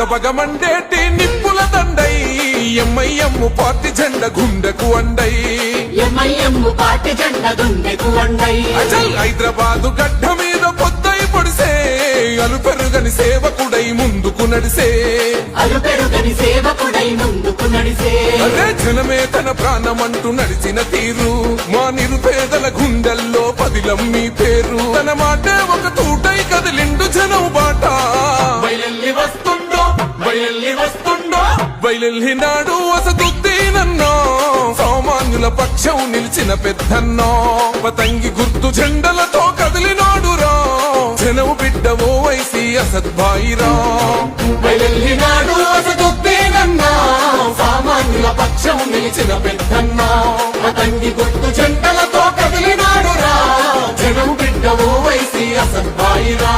భగభగమండేటి నిప్పుల దండై MIM party జెండ గుండెకు అండై అచల్ హైదరాబాదు గడ్డ మీద పొద్దై పొడిసే అలుపెరుగని సేవకుడై ముందుకు నడిసే అదే జనమే తన ప్రాణమంటూ నడిచిన తీరు మా నిరుపేదల గుండెల్లో పదిలం మీ పేరు తన మాటే ఒక తూటై కదిలిండు జనం బాట బయలెల్లినాడు వసతుద్దీనన్నో సామాన్యుల పక్షం నిలిచిన పెద్దన్నో పతంగి గుర్తు జెండలతో కదిలినాడురా జనము బిడ్డవో వైసి అసద్భాయిరా బయలెల్లినాడు వసతుద్దీనన్నో సామాన్యుల పక్షం నిలిచిన పెద్దన్నో పతంగి గుర్తు జెండలతో కదిలినాడురా జనము బిడ్డవో వైసి అసద్భాయిరా